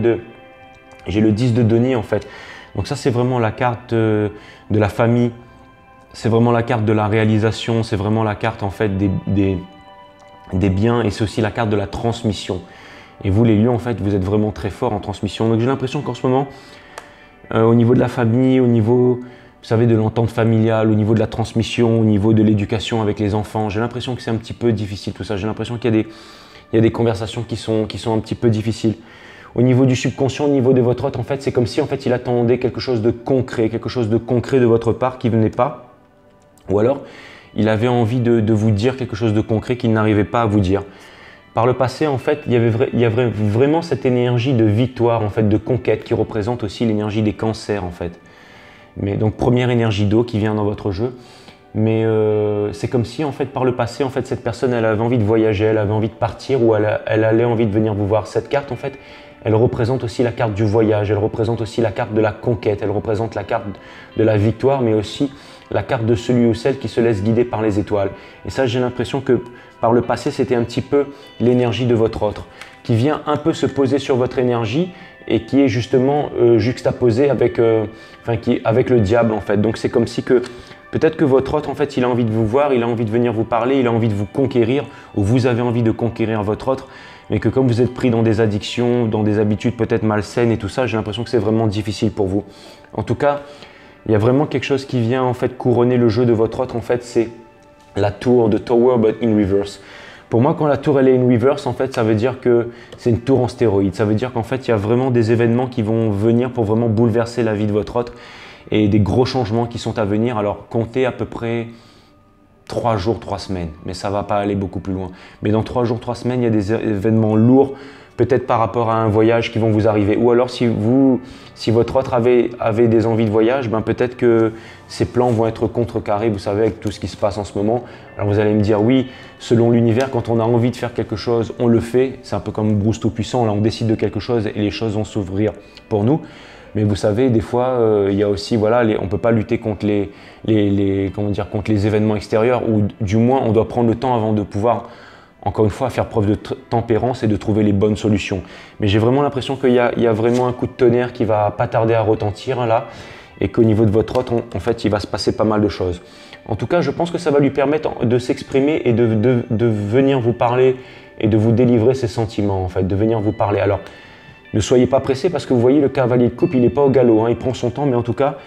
j'ai le 10 de denier, en fait. Donc ça, c'est vraiment la carte de la famille. C'est vraiment la carte de la réalisation. C'est vraiment la carte, en fait, des biens. Et c'est aussi la carte de la transmission. Et vous, les lions, en fait, vous êtes vraiment très forts en transmission. Donc j'ai l'impression qu'en ce moment, au niveau de la famille, au niveau, vous savez, de l'entente familiale, au niveau de la transmission, au niveau de l'éducation avec les enfants, j'ai l'impression que c'est un petit peu difficile tout ça. J'ai l'impression qu'il y a des conversations qui sont un petit peu difficiles. Au niveau du subconscient, au niveau de votre hôte, en fait, c'est comme si en fait, il attendait quelque chose de concret de votre part qui ne venait pas. Ou alors, il avait envie de vous dire quelque chose de concret qu'il n'arrivait pas à vous dire. Par le passé, en fait, il y avait vraiment cette énergie de victoire, en fait, de conquête qui représente aussi l'énergie des cancers, en fait. Mais donc, première énergie d'eau qui vient dans votre jeu. Mais c'est comme si, en fait, par le passé, en fait, cette personne, elle avait envie de voyager, elle avait envie de partir ou elle avait envie de venir vous voir. Cette carte, en fait, elle représente aussi la carte du voyage, elle représente aussi la carte de la conquête, elle représente la carte de la victoire, mais aussi la carte de celui ou celle qui se laisse guider par les étoiles. Et ça, j'ai l'impression que par le passé, c'était un petit peu l'énergie de votre autre, qui vient un peu se poser sur votre énergie et qui est justement juxtaposée avec le diable, en fait. Donc, c'est comme si que peut-être que votre autre, en fait, il a envie de vous voir, il a envie de venir vous parler, il a envie de vous conquérir, ou vous avez envie de conquérir votre autre, mais que comme vous êtes pris dans des addictions, dans des habitudes peut-être malsaines et tout ça, j'ai l'impression que c'est vraiment difficile pour vous. En tout cas, il y a vraiment quelque chose qui vient en fait couronner le jeu de votre autre, en fait, c'est la tour de Tower but in reverse. Pour moi, quand la tour elle est in reverse, en fait, ça veut dire que c'est une tour en stéroïde. Ça veut dire qu'en fait, il y a vraiment des événements qui vont venir pour vraiment bouleverser la vie de votre autre et des gros changements qui sont à venir. Alors, comptez à peu près 3 jours, 3 semaines, mais ça ne va pas aller beaucoup plus loin. Mais dans 3 jours, 3 semaines, il y a des événements lourds, peut-être par rapport à un voyage qui vont vous arriver. Ou alors, si votre autre avait des envies de voyage, ben peut-être que ces plans vont être contrecarrés, vous savez, avec tout ce qui se passe en ce moment. Alors, vous allez me dire, oui, selon l'univers, quand on a envie de faire quelque chose, on le fait. C'est un peu comme Bruce Tout-Puissant, là, on décide de quelque chose et les choses vont s'ouvrir pour nous. Mais vous savez, des fois, il y a aussi, voilà, on ne peut pas lutter contre contre les événements extérieurs, ou du moins, on doit prendre le temps avant de pouvoir, encore une fois, faire preuve de tempérance et de trouver les bonnes solutions. Mais j'ai vraiment l'impression qu'il y a vraiment un coup de tonnerre qui va pas tarder à retentir là, et qu'au niveau de votre autre, en fait, il va se passer pas mal de choses. En tout cas, je pense que ça va lui permettre de s'exprimer et de venir vous parler et de vous délivrer ses sentiments, en fait, de venir vous parler. Alors, ne soyez pas pressé parce que vous voyez, le cavalier de coupe, il n'est pas au galop, hein, il prend son temps, mais en tout cas,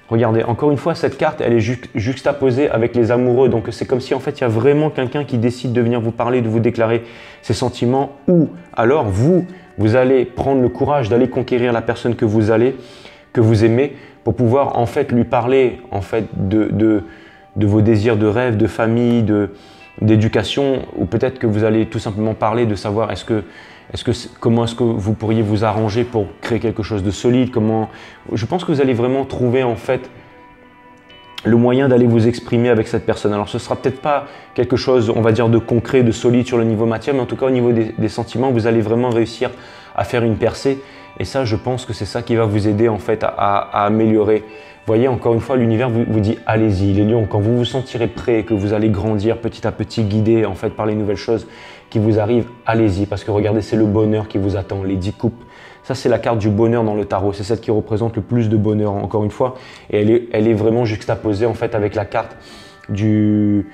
regardez, encore une fois, cette carte, elle est juxtaposée avec les amoureux. Donc, c'est comme si, en fait, il y a vraiment quelqu'un qui décide de venir vous parler, de vous déclarer ses sentiments. Ou alors, vous allez prendre le courage d'aller conquérir la personne que vous aimez, pour pouvoir, en fait, lui parler, en fait, de vos désirs de rêve, de famille, d'éducation. Ou peut-être que vous allez tout simplement parler de savoir comment est-ce que vous pourriez vous arranger pour créer quelque chose de solide. Je pense que vous allez vraiment trouver en fait le moyen d'aller vous exprimer avec cette personne. Alors ce sera peut-être pas quelque chose, on va dire, de concret, de solide sur le niveau matière, mais en tout cas au niveau des sentiments, vous allez vraiment réussir à faire une percée. Et ça, je pense que c'est ça qui va vous aider en fait à améliorer. Vous voyez, encore une fois, l'univers vous dit allez-y, les lions, quand vous vous sentirez prêt, que vous allez grandir petit à petit, guidé en fait par les nouvelles choses qui vous arrivent, allez-y, parce que regardez, c'est le bonheur qui vous attend, les 10 coupes. Ça, c'est la carte du bonheur dans le tarot. C'est celle qui représente le plus de bonheur, encore une fois. Et elle est vraiment juxtaposée en fait avec la carte du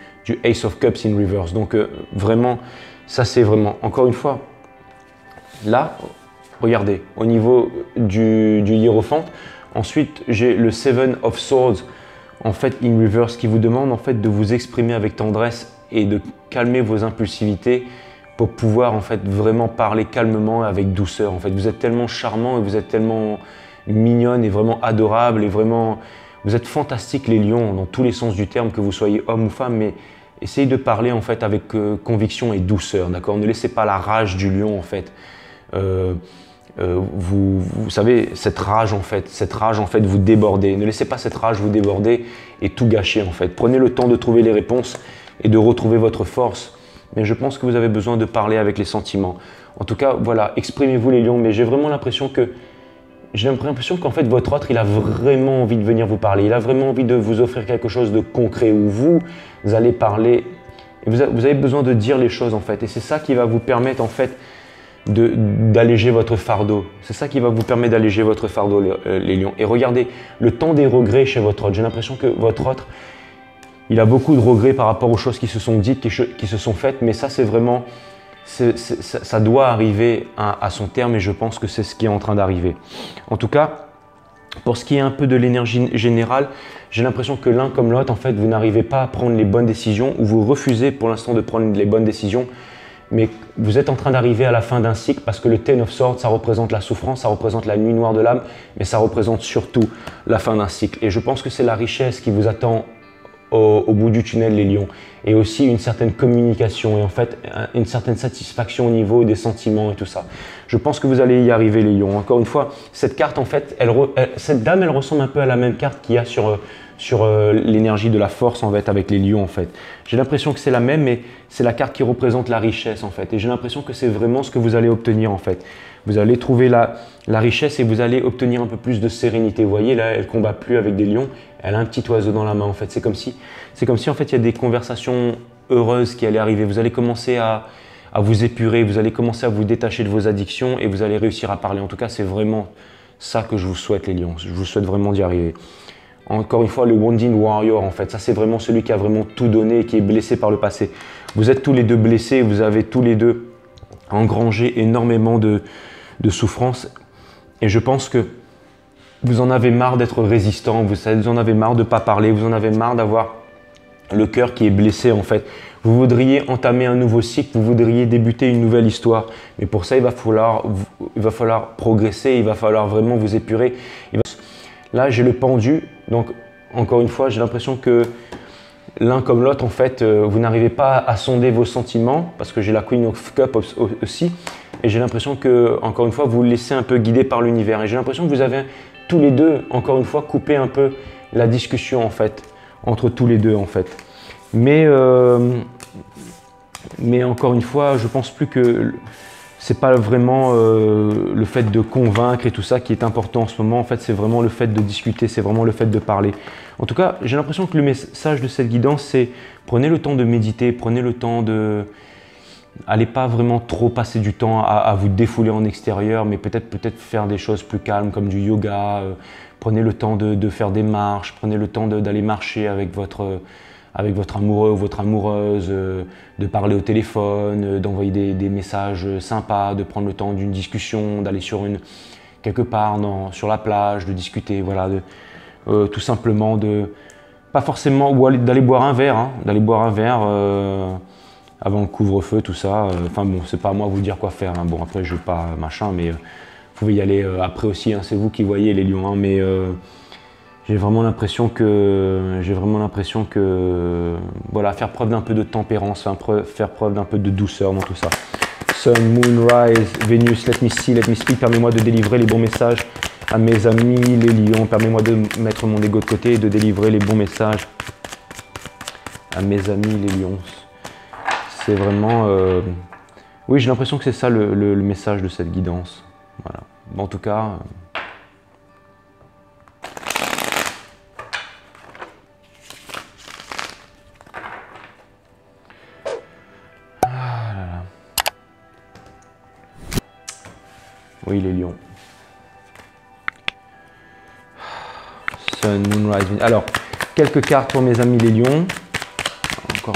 Ace of Cups in reverse. Donc vraiment, ça c'est vraiment, encore une fois, là, regardez, au niveau du hiérophante. Ensuite, j'ai le Seven of Swords, en fait, in reverse, qui vous demande en fait de vous exprimer avec tendresse et de calmer vos impulsivités pour pouvoir en fait vraiment parler calmement avec douceur. En fait, vous êtes tellement charmant et vous êtes tellement mignonne et vraiment adorable et vraiment, vous êtes fantastique les lions dans tous les sens du terme, que vous soyez homme ou femme, mais essayez de parler en fait avec conviction et douceur, d'accord? Ne laissez pas la rage du lion en fait. Vous savez, cette rage en fait vous déborder. Ne laissez pas cette rage vous déborder et tout gâcher en fait. Prenez le temps de trouver les réponses et de retrouver votre force. Mais je pense que vous avez besoin de parler avec les sentiments. En tout cas, voilà, exprimez-vous les lions. Mais j'ai vraiment l'impression qu'en fait votre autre, il a vraiment envie de venir vous parler. Il a vraiment envie de vous offrir quelque chose de concret où vous allez parler. Et vous avez besoin de dire les choses en fait. Et c'est ça qui va vous permettre en fait d'alléger votre fardeau. C'est ça qui va vous permettre d'alléger votre fardeau, les lions. Et regardez, le temps des regrets chez votre autre. J'ai l'impression que votre autre, il a beaucoup de regrets par rapport aux choses qui se sont dites, qui se sont faites, mais ça, c'est vraiment, ça doit arriver à son terme et je pense que c'est ce qui est en train d'arriver. En tout cas, pour ce qui est un peu de l'énergie générale, j'ai l'impression que l'un comme l'autre, en fait, vous n'arrivez pas à prendre les bonnes décisions ou vous refusez pour l'instant de prendre les bonnes décisions, mais vous êtes en train d'arriver à la fin d'un cycle parce que le Ten of Swords, ça représente la souffrance, ça représente la nuit noire de l'âme, mais ça représente surtout la fin d'un cycle. Et je pense que c'est la richesse qui vous attend au bout du tunnel, les lions, et aussi une certaine communication et en fait une certaine satisfaction au niveau des sentiments et tout ça. Je pense que vous allez y arriver, les lions. Encore une fois, cette carte en fait, cette dame, elle ressemble un peu à la même carte qu'il y a sur l'énergie de la force en fait avec les lions en fait. J'ai l'impression que c'est la même, mais c'est la carte qui représente la richesse en fait. Et j'ai l'impression que c'est vraiment ce que vous allez obtenir en fait. Vous allez trouver la richesse et vous allez obtenir un peu plus de sérénité. Vous voyez là, elle combat plus avec des lions. Elle a un petit oiseau dans la main en fait. C'est comme si en fait il y a des conversations heureuses qui allaient arriver. Vous allez commencer à vous épurer, vous allez commencer à vous détacher de vos addictions et vous allez réussir à parler. En tout cas, c'est vraiment ça que je vous souhaite, les lions. Je vous souhaite vraiment d'y arriver. Encore une fois, le Wounded Warrior, en fait, ça c'est vraiment celui qui a vraiment tout donné et qui est blessé par le passé. Vous êtes tous les deux blessés, vous avez tous les deux engrangé énormément de souffrance et je pense que vous en avez marre d'être résistant, vous en avez marre de ne pas parler, vous en avez marre d'avoir le cœur qui est blessé en fait. Vous voudriez entamer un nouveau cycle, vous voudriez débuter une nouvelle histoire. Mais pour ça, il va falloir progresser, il va falloir vraiment vous épurer. Là, j'ai le pendu, donc encore une fois, j'ai l'impression que l'un comme l'autre, en fait, vous n'arrivez pas à sonder vos sentiments parce que j'ai la Queen of Cups aussi. Et j'ai l'impression que, encore une fois, vous vous laissez un peu guider par l'univers. Et j'ai l'impression que vous avez tous les deux, encore une fois, coupé un peu la discussion, en fait, entre tous les deux, en fait. Mais encore une fois, je pense plus que c'est pas vraiment le fait de convaincre et tout ça qui est important en ce moment. En fait, c'est vraiment le fait de discuter, c'est vraiment le fait de parler. En tout cas, j'ai l'impression que le message de cette guidance, c'est prenez le temps de méditer, prenez le temps de... Allez pas vraiment trop passer du temps à vous défouler en extérieur, mais peut-être faire des choses plus calmes comme du yoga. Prenez le temps de faire des marches, prenez le temps d'aller marcher avec votre amoureux ou votre amoureuse, de parler au téléphone, d'envoyer des messages sympas, de prendre le temps d'une discussion, d'aller quelque part sur la plage, de discuter, voilà, tout simplement pas forcément, ou d'aller boire un verre, avant le couvre-feu, tout ça. Enfin bon, c'est pas à moi de vous dire quoi faire, hein. Bon, après je veux pas machin, mais vous pouvez y aller après aussi, hein. C'est vous qui voyez les lions, hein. Mais j'ai vraiment l'impression que voilà, faire preuve d'un peu de tempérance, faire preuve d'un peu de douceur dans tout ça. Sun, Moon, Rise, Vénus, let me see, let me speak, permets-moi de délivrer les bons messages À mes amis les lions, permets-moi de mettre mon ego de côté et de délivrer les bons messages. À mes amis les lions. C'est vraiment... Oui, j'ai l'impression que c'est ça le message de cette guidance. Voilà. Bon, en tout cas... Oui, les lions. Sun, Moonrise, Venus. Alors, quelques cartes pour mes amis les lions. Encore.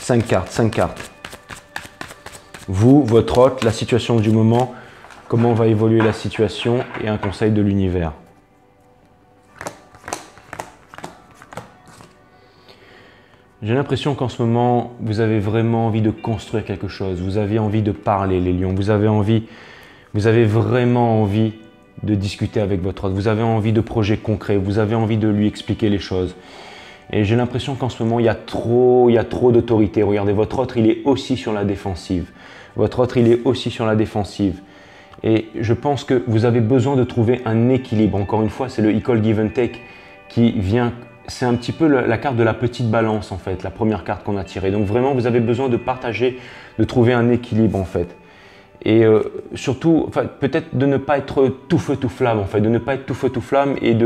5 cartes, 5 cartes. Vous, votre hôte, la situation du moment, comment va évoluer la situation et un conseil de l'univers. J'ai l'impression qu'en ce moment, vous avez vraiment envie de construire quelque chose. Vous avez envie de parler, les lions. Vous avez vraiment envie de discuter avec votre hôte. Vous avez envie de projets concrets. Vous avez envie de lui expliquer les choses. Et j'ai l'impression qu'en ce moment, il y a trop d'autorité. Regardez, votre hôte, il est aussi sur la défensive. Votre hôte, il est aussi sur la défensive. Et je pense que vous avez besoin de trouver un équilibre. Encore une fois, c'est le Equal Give and Take qui vient... C'est un petit peu la carte de la petite balance en fait, la première carte qu'on a tirée. Donc vraiment, vous avez besoin de partager, de trouver un équilibre en fait. Et surtout, enfin, peut-être de ne pas être tout feu tout flamme en fait, de ne pas être tout feu tout flamme et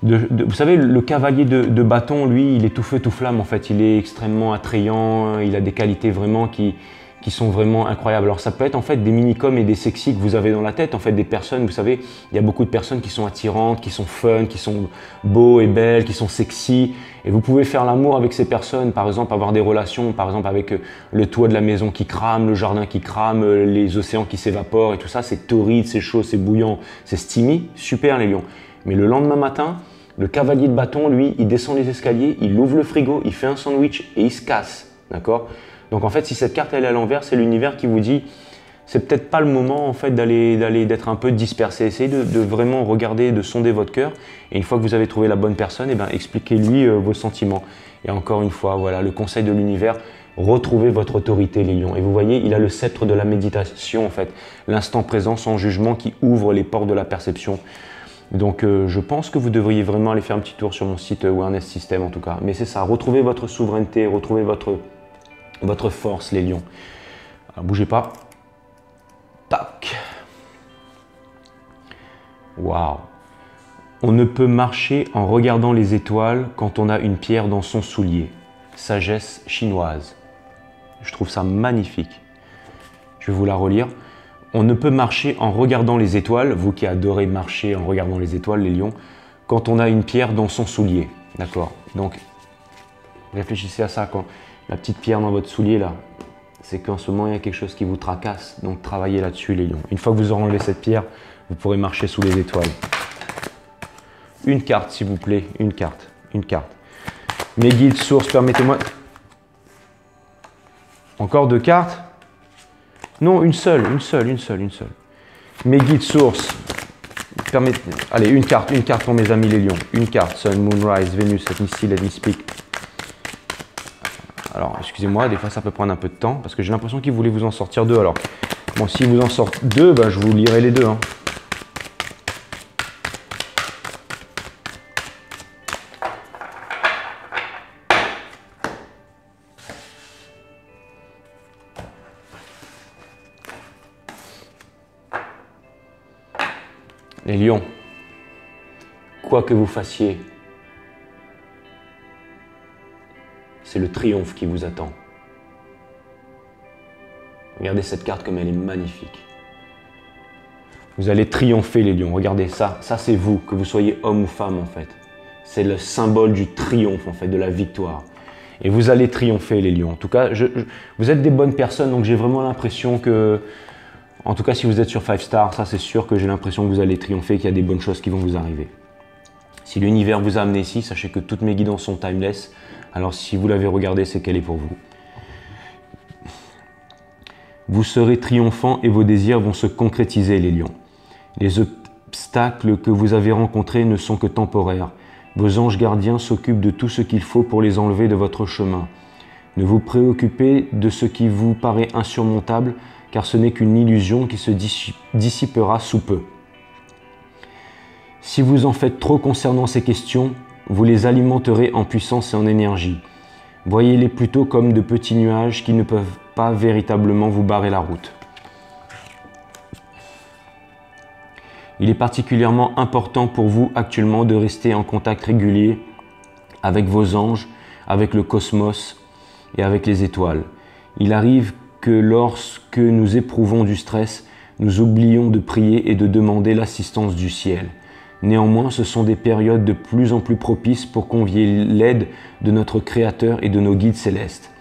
vous savez, le cavalier de bâton, lui, il est tout feu tout flamme en fait. Il est extrêmement attrayant, il a des qualités vraiment qui sont vraiment incroyables. Alors ça peut être en fait des mini-coms et des sexy que vous avez dans la tête, en fait des personnes, vous savez, il y a beaucoup de personnes qui sont attirantes, qui sont fun, qui sont beaux et belles, qui sont sexy, et vous pouvez faire l'amour avec ces personnes, par exemple avoir des relations, par exemple avec le toit de la maison qui crame, le jardin qui crame, les océans qui s'évaporent et tout ça, c'est torride, c'est chaud, c'est bouillant, c'est steamy, super les lions. Mais le lendemain matin, le cavalier de bâton, lui, il descend les escaliers, il ouvre le frigo, il fait un sandwich et il se casse, d'accord ? Donc en fait, si cette carte elle est à l'envers, c'est l'univers qui vous dit c'est peut-être pas le moment en fait d'être un peu dispersé. Essayez de vraiment regarder, de sonder votre cœur. Et une fois que vous avez trouvé la bonne personne, expliquez-lui vos sentiments. Et encore une fois, voilà, le conseil de l'univers, retrouvez votre autorité les lions. Et vous voyez, il a le sceptre de la méditation en fait, l'instant présent sans jugement qui ouvre les portes de la perception. Donc je pense que vous devriez vraiment aller faire un petit tour sur mon site Awareness System en tout cas. Mais c'est ça, retrouvez votre souveraineté, retrouvez votre force, les lions. Alors, bougez pas. Tac. Waouh. On ne peut marcher en regardant les étoiles quand on a une pierre dans son soulier. Sagesse chinoise. Je trouve ça magnifique. Je vais vous la relire. On ne peut marcher en regardant les étoiles, vous qui adorez marcher en regardant les étoiles, les lions, quand on a une pierre dans son soulier. D'accord? Donc, réfléchissez à ça quand... La petite pierre dans votre soulier là, c'est qu'en ce moment il y a quelque chose qui vous tracasse, donc travaillez là-dessus les lions. Une fois que vous aurez enlevé cette pierre, vous pourrez marcher sous les étoiles. Une carte s'il vous plaît, une carte. Mes guides, sources, permettez-moi. Encore 2 cartes? Non, une seule. Mes guides, sources, allez, une carte pour mes amis les lions. Une carte, Sun, Moonrise, Vénus, let me see, let me speak. Alors, excusez-moi, des fois ça peut prendre un peu de temps parce que j'ai l'impression qu'il voulait vous en sortir 2. Alors, bon, s'il vous en sort 2, je vous lirai les 2. Hein. Les lions, quoi que vous fassiez, c'est le triomphe qui vous attend. Regardez cette carte comme elle est magnifique. Vous allez triompher les lions. Regardez ça. Ça c'est vous, que vous soyez homme ou femme en fait. C'est le symbole du triomphe en fait, de la victoire. Et vous allez triompher les lions. En tout cas, vous êtes des bonnes personnes, donc j'ai vraiment l'impression que, en tout cas si vous êtes sur 5 stars, ça c'est sûr que j'ai l'impression que vous allez triompher, qu'il y a des bonnes choses qui vont vous arriver. Si l'univers vous a amené ici, sachez que toutes mes guidances sont timeless. Alors si vous l'avez regardé, c'est qu'elle est pour vous. Vous serez triomphant et vos désirs vont se concrétiser les lions. Les obstacles que vous avez rencontrés ne sont que temporaires. Vos anges gardiens s'occupent de tout ce qu'il faut pour les enlever de votre chemin. Ne vous préoccupez de ce qui vous paraît insurmontable, car ce n'est qu'une illusion qui se dissipera sous peu. Si vous en faites trop concernant ces questions, vous les alimenterez en puissance et en énergie. Voyez-les plutôt comme de petits nuages qui ne peuvent pas véritablement vous barrer la route. Il est particulièrement important pour vous actuellement de rester en contact régulier avec vos anges, avec le cosmos et avec les étoiles. Il arrive que lorsque nous éprouvons du stress, nous oublions de prier et de demander l'assistance du ciel. Néanmoins, ce sont des périodes de plus en plus propices pour convier l'aide de notre Créateur et de nos guides célestes.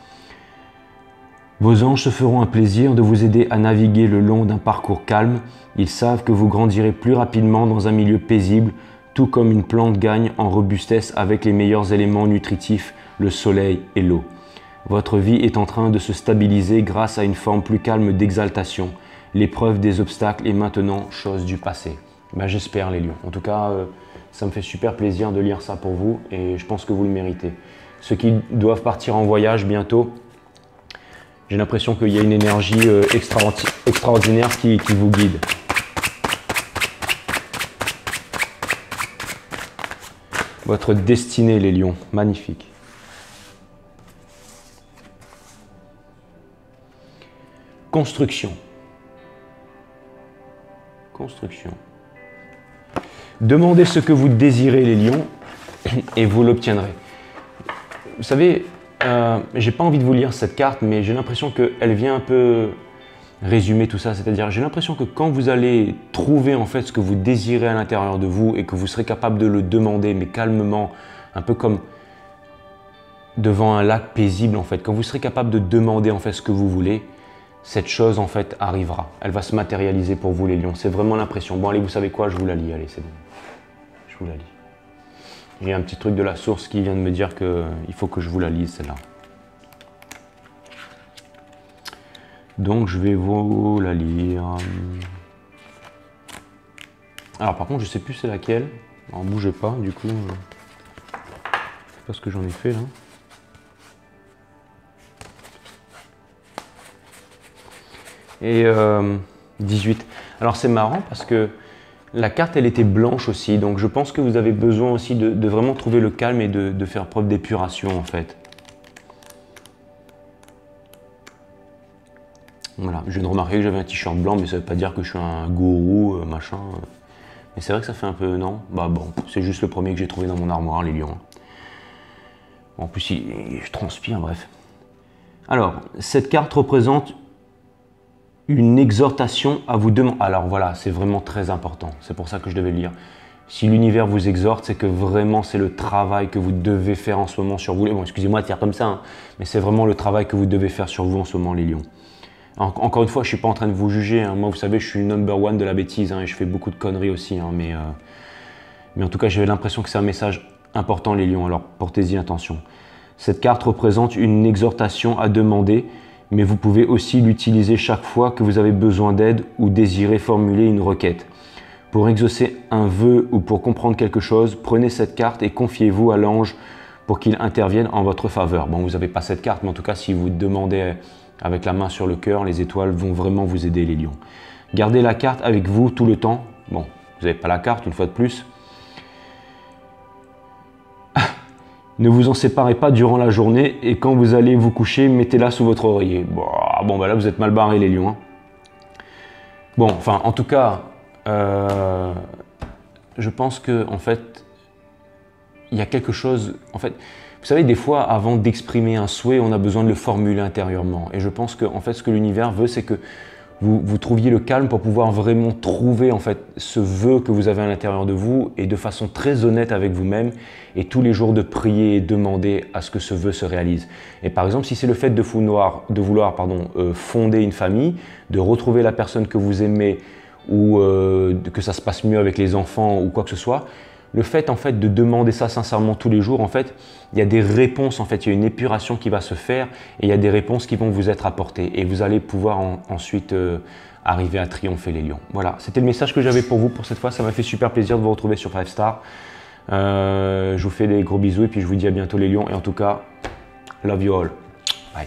Vos anges se feront un plaisir de vous aider à naviguer le long d'un parcours calme. Ils savent que vous grandirez plus rapidement dans un milieu paisible, tout comme une plante gagne en robustesse avec les meilleurs éléments nutritifs, le soleil et l'eau. Votre vie est en train de se stabiliser grâce à une forme plus calme d'exaltation. L'épreuve des obstacles est maintenant chose du passé. Ben, j'espère les lions. En tout cas, ça me fait super plaisir de lire ça pour vous et je pense que vous le méritez. Ceux qui doivent partir en voyage bientôt, j'ai l'impression qu'il y a une énergie extraordinaire qui vous guide. Votre destinée les lions, magnifique. Construction. Construction. Demandez ce que vous désirez les lions et vous l'obtiendrez. Vous savez, j'ai pas envie de vous lire cette carte, mais j'ai l'impression qu'elle vient un peu résumer tout ça. C'est-à-dire, j'ai l'impression que quand vous allez trouver en fait ce que vous désirez à l'intérieur de vous et que vous serez capable de le demander, mais calmement, un peu comme devant un lac paisible en fait, quand vous serez capable de demander en fait ce que vous voulez, cette chose en fait arrivera. Elle va se matérialiser pour vous les lions. C'est vraiment l'impression. Bon allez, vous savez quoi, je vous la lis, allez c'est bon. Je vous la lis. J'ai un petit truc de la source qui vient de me dire qu'il faut que je vous la lise celle-là. Donc je vais vous la lire. Alors par contre je sais plus c'est laquelle. Alors bougez pas du coup. Je sais pas ce que j'en ai fait là. Et 18. Alors c'est marrant parce que la carte elle était blanche aussi, donc je pense que vous avez besoin aussi de vraiment trouver le calme et de faire preuve d'épuration en fait. Voilà, je viens de remarquer que j'avais un t-shirt blanc, mais ça ne veut pas dire que je suis un gourou, machin. Mais c'est vrai que ça fait un peu, non? Bah bon, c'est juste le premier que j'ai trouvé dans mon armoire, les lions. En plus, je transpire, bref. Alors, cette carte représente une exhortation à vous demander. Alors voilà, c'est vraiment très important. C'est pour ça que je devais le lire. Si l'univers vous exhorte, c'est que vraiment c'est le travail que vous devez faire en ce moment sur vous. Bon, excusez-moi de faire comme ça, hein, mais c'est vraiment le travail que vous devez faire sur vous en ce moment, les lions. Encore une fois, je ne suis pas en train de vous juger. Hein. Moi, vous savez, je suis number one de la bêtise hein, et je fais beaucoup de conneries aussi. Hein, mais en tout cas, j'avais l'impression que c'est un message important, les lions. Alors, portez-y attention. Cette carte représente une exhortation à demander, mais vous pouvez aussi l'utiliser chaque fois que vous avez besoin d'aide ou désirez formuler une requête. Pour exaucer un vœu ou pour comprendre quelque chose, prenez cette carte et confiez-vous à l'ange pour qu'il intervienne en votre faveur. Bon, vous n'avez pas cette carte, mais en tout cas, si vous demandez avec la main sur le cœur, les étoiles vont vraiment vous aider, les lions. Gardez la carte avec vous tout le temps. Bon, vous n'avez pas la carte, une fois de plus. Ne vous en séparez pas durant la journée et quand vous allez vous coucher, mettez-la sous votre oreiller. Bon, bah là, vous êtes mal barrés, les lions. Hein. Bon, enfin, en tout cas, je pense que, en fait, il y a quelque chose, en fait, vous savez, des fois, avant d'exprimer un souhait, on a besoin de le formuler intérieurement. Et je pense que, en fait, ce que l'univers veut, c'est que vous trouviez le calme pour pouvoir vraiment trouver, en fait, ce vœu que vous avez à l'intérieur de vous et de façon très honnête avec vous-même et tous les jours de prier et demander à ce que ce vœu se réalise. Et par exemple, si c'est le fait de vouloir fonder une famille, de retrouver la personne que vous aimez ou que ça se passe mieux avec les enfants ou quoi que ce soit, le fait en fait de demander ça sincèrement tous les jours, en fait, il y a des réponses, en fait, il y a une épuration qui va se faire et il y a des réponses qui vont vous être apportées et vous allez pouvoir ensuite arriver à triompher, les lions. Voilà, c'était le message que j'avais pour vous pour cette fois. Ça m'a fait super plaisir de vous retrouver sur 5 Star. Je vous fais des gros bisous et puis je vous dis à bientôt, les lions, et en tout cas, love you all. Bye.